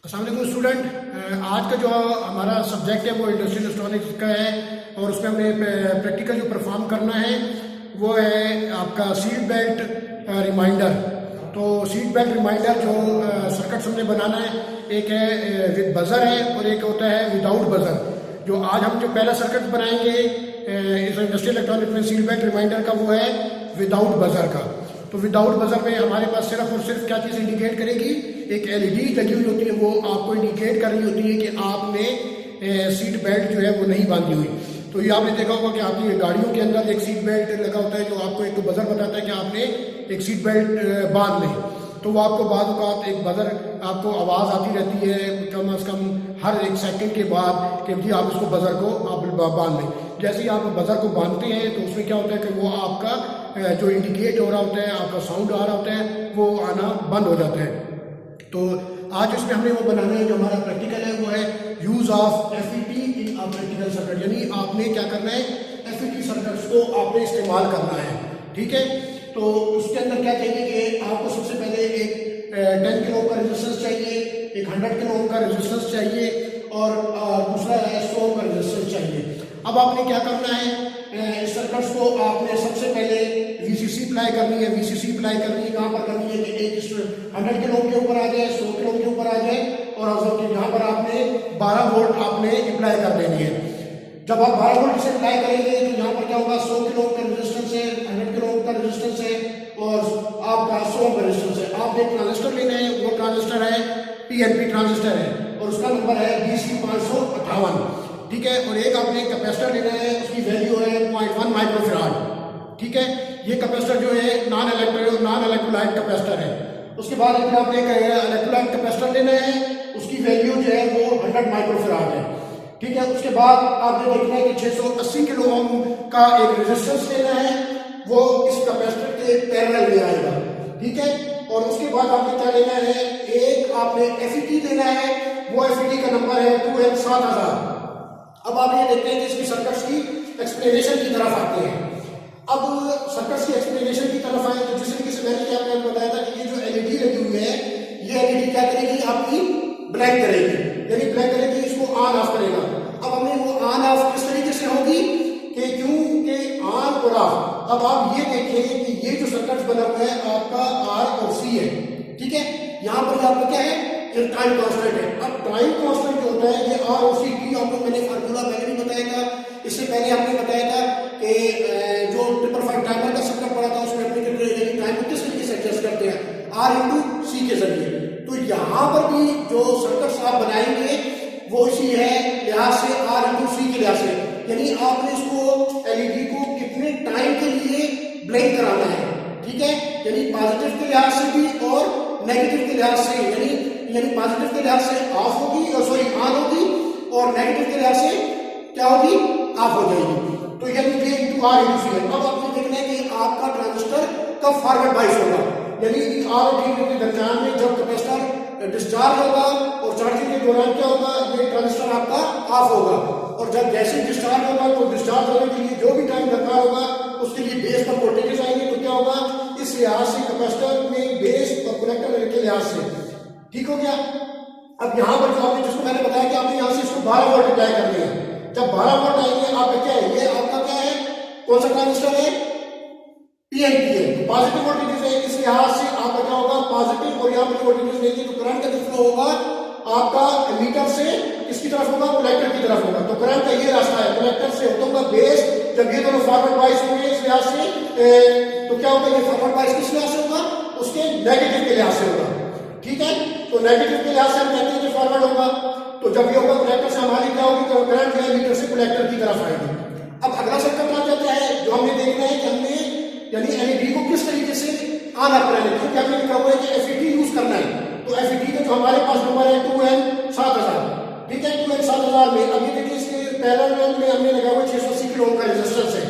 अस्सलाम वालेकुम स्टूडेंट। आज का जो हमारा सब्जेक्ट है वो इंडस्ट्रियल इलेक्ट्रॉनिक्स का है और उसमें हमने प्रैक्टिकल जो परफॉर्म करना है वो है आपका सीट बेल्ट रिमाइंडर। तो सीट बेल्ट रिमाइंडर जो सर्किट्स हमने बनाना है, एक है विद बजर है और एक होता है विदाउट बजर। जो आज हम जो पहला सर्किट बनाएंगे इस इंडस्ट्रियल इलेक्ट्रॉनिक्स में सीट बेल्ट रिमाइंडर का, वो है विदाउट बजर का। तो विदाउट बजर में हमारे पास सिर्फ और सिर्फ क्या चीज़ इंडिकेट करेगी, एक एलईडी लगी हुई होती है, वो आपको इंडिकेट कर रही होती है कि आपने सीट बेल्ट जो है वो नहीं बांधी हुई। तो ये आपने देखा होगा कि आपकी गाड़ियों के अंदर एक सीट बेल्ट लगा होता है जो आपको एक बजर बताता है कि आपने एक सीट बेल्ट बांध लें। तो वो आपको बाद औक़ात एक बजर आपको आवाज़ आती रहती है कम अज़ कम हर एक सेकंड के बाद कि जी आप इसको बजर को आप बांध लें। जैसे ही आप बजर को बांधते हैं तो उसमें क्या होता है कि वो आपका जो इंडिकेट हो रहा होता है, आपका साउंड आ रहा होता है, वो आना बंद हो जाता है। तो आज इसमें हमने वो बनाना है, जो हमारा प्रैक्टिकल है वो है use of FET in a practical circuit. यानी आपने क्या करना है, एफईटी सर्किट्स को आपने इस्तेमाल करना है। ठीक है, तो उसके अंदर क्या चाहिए कि आपको सबसे पहले एक 10 किलो का रेजिस्टेंस चाहिए, एक 100 किलो का रेजिस्टेंस चाहिए और दूसरा है 100 का रेजिस्टेंस चाहिए। अब आपने क्या करना है, इस सर्किट्स को आपने सबसे पहले वीसीसी अप्लाई करनी है। वीसीसी अप्लाई करनी है कहाँ पर करनी है कि एक 100 किलो के ऊपर आ जाए, 100 किलो के ऊपर आ जाए और यहाँ पर आपने 12 वोल्ट आपने अप्लाई कर देनी है। जब आप 12 वोल्ट से अप्लाई करेंगे तो यहाँ पर क्या होगा, 100 किलो का रेजिस्टेंस है, 100 किलो का रेजिस्टेंस है और आपका 100 का रेजिस्टेंस है। आप एक ट्रांजिस्टर लेना है, वो ट्रांजिस्टर है पीएनपी ट्रांजिस्टर है और उसका नंबर है BC558। ठीक है, और एक आपने कैपेसिटर लेना है, उसकी वैल्यू है 0.1 माइक्रोफैराड। ठीक है, ये कैपेसिटर जो है नॉन इलेक्ट्रोलाइट कैपेसिटर है। उसके बाद फिर आपने एक इलेक्ट्रोलाइट कैपेसिटर लेना है, उसकी वैल्यू जो है वो 100 माइक्रोफैराड है। ठीक है, उसके बाद आपने देखना है कि 680 किलो ओम का एक रेजिस्टेंस लेना है, वो इस कैपेसिटर के पैरेलल में आएगा। ठीक है, और उसके बाद आपने क्या लेना है, एक आपने एफईटी लेना है, वो एफईटी का नंबर है 2N7000। अब आप ये देखते हैं कि इसकी सर्किट्स की एक्सप्लेनेशन की तरफ आते हैं। अब सर्किट्स की एक्सप्लेनेशन की तरफ आए तो जिस तरीके से मैंने क्या बताया था कि ये जो एलईडी लगी हुई है, ये एलईडी क्या करेगी, आपकी ब्लैक करेगी, यानी ब्लैक करेगी, इसको ऑन ऑफ करेगा। अब हमने वो ऑन ऑफ किस तरीके से होगी कि क्योंकि ऑन और ऑफ। अब आप ये देखें कि ये जो सर्किट बना हुआ है आपका आर और सी है। ठीक है, यहाँ पर आपका क्या है, ये टाइम कांस्टेंट है। अब टाइम कांस्टेंट जो होता है ये आर और सी की आपको मैंने फार्मूला पहले भी बताया था। इससे पहले आपने बताया था कि जो 555 टाइमर का सर्किट पड़ा था उसमें अपने टाइम को किस तरीके से एडजस्ट करते हैं, आर इंटू सी के जरिए। तो यहाँ पर भी जो सर्किट आप बनाएंगे वो इसी है लिहाज से, आर इंटू सी के लिहाज से। यानी आपने इसको एलईडी को कितने टाइम के लिए ब्लिंक कराना है। ठीक है, यानी पॉजिटिव के लिहाज से भी और नेगेटिव के लिहाज से, यानी पॉजिटिव के लिहाज से ऑफ होगी और सॉरी ऑन होगी और नेगेटिव के लिहाज से क्या होगी, ऑफ हो जाएगी। तो यानी ये इंटू आर इंटू सी है। अब आपने देखना है कि आपका ट्रांजिस्टर कब फॉरवर्ड बाइस होगा, यानी आर और टी के दरमियान में जब कैपेसिटर डिस्चार्ज होगा और चार्जिंग के दौरान क्या होगा, ये ट्रांजिस्टर आपका ऑफ होगा और जब जैसे डिस्चार्ज होगा तो डिस्चार्ज होने के लिए जो भी टाइम दरकार होगा उसके लिए बेस पर वोल्टेजेस आएंगे। तो क्या होगा, इस लिहाज से कैपेसिटर में बेस और कनेक्टर के लिहाज से ठीक हो गया। अब यहाँ पर जो आपने जिसको मैंने बताया कि आपने यहाँ से इसको 12 वोल्ट अप्लाई करनी है। जब 12 वोल्ट आएंगे आपका क्या है, ये आपका क्या है, कौन सा ट्रांजिस्टर है, पीएनपी है, पॉजिटिव वोल्टेज है। इस लिहाज से आपका क्या होगा, पॉजिटिव और यहाँ पर वोल्टेज देंगे तो करंट का जो फ्लो होगा आपका मीटर से किसकी तरफ होगा, कलेक्टर की तरफ होगा। तो करंट का ये रास्ता है, कलेक्टर से होता होगा बेस। जब ये दोनों फॉरवर्ड बाइस होंगे इस लिहाज से तो क्या होगा, ये फॉरवर्ड बाइस किस लिहाज से होगा, उसके नेगेटिव के लिहाज से होगा। ठीक है, तो नेगेटिव के लिहाज से हम कहते हैं कि फॉरवर्ड होगा। तो जब ये होगा कलेक्टर से हमारी क्या होगी, तो करंट जो है मीटर से कलेक्टर की तरफ आएगी। अब अगला सर्किट आ जाता है जो हमने देखना है कि हमने यानी एलईडी को किस तरीके से ऑन ऑफ करना है, क्योंकि हमने लिखा हुआ है कि एफईटी यूज करना है। तो एफईटी का जो हमारे पास नंबर है 2N7000। ठीक है, 2N7000 में अब ये देखिए इसके पैरेलल में हमने लगा हुआ 680 किलो ओम का रेजिस्टेंस है।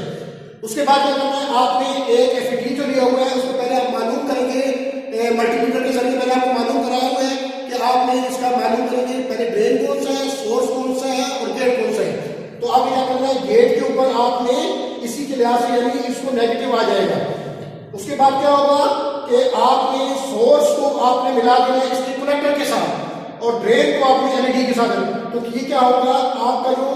उसके बाद क्या करना है, आपने एक एफईटी जो लिया हुआ है उसको पहले आप मालूम करेंगे मल्टीमीटर के जरिए। मैंने आपको मालूम कराया हुआ है कि आपने इसका मालूम करेंगे पहले ड्रेन कौन सा है, सोर्स कौन सा है और गेट कौन सा है। तो आप क्या करना है, गेट के ऊपर आपने इसी के लिहाज से यानी इसको नेगेटिव आ जाएगा। उसके बाद क्या होगा कि आपने सोर्स को आपने मिला देना इसके कनेक्टर के साथ और ड्रेन को आपने एलईडी के साथ, तो ये क्या होगा, आपका जो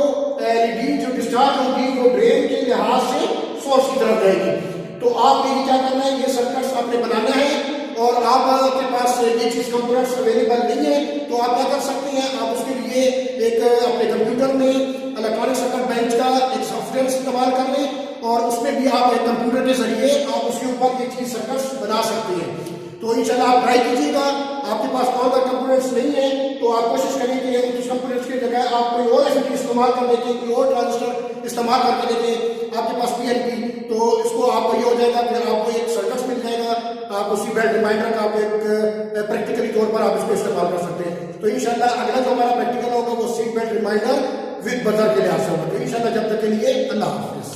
एलईडी जो डिस्चार्ज होगी वो ड्रेन के लिहाज से सोर्स की तरफ जाएगी। तो आपने ये क्या करना है, ये सर्किट्स आपने बनाना है, और आपके पास ये चीज कंपोनेंट्स अवेलेबल नहीं है तो आप क्या कर सकते हैं, आप उसके लिए एक अपने कंप्यूटर में इलेक्ट्रॉनिक सर्किट बेंच का एक सॉफ्टवेयर इस्तेमाल कर लें, और उसमें भी आप एक कंप्यूटर के जरिए आप उसके ऊपर ये चीज सर्किट्स बना सकते हैं। तो इंशाल्लाह आप ट्राई कीजिएगा। आपके पास और अगर कंपोनेंट्स नहीं है तो आप कोशिश करें कि उस कंपोनेंट्स की जगह आप कोई और एफईटी इस्तेमाल कर देखें, कोई और ट्रांजिस्टर इस्तेमाल करके देखें। आपके पास पीएनपी, तो इसको आपको ये हो जाएगा, फिर आपको एक सर्किट मिल जाएगा, आप उसी बेल्ट रिमाइंडर का आप एक प्रैक्टिकली तौर पर आप इसको इस्तेमाल कर सकते हैं। तो इंशाल्लाह अगला जो हमारा प्रैक्टिकल होगा वो seat belt reminder with buzzer के लिहाज से होगा। तो इंशाल्लाह जब तक के लिए अल्लाह हाफिज।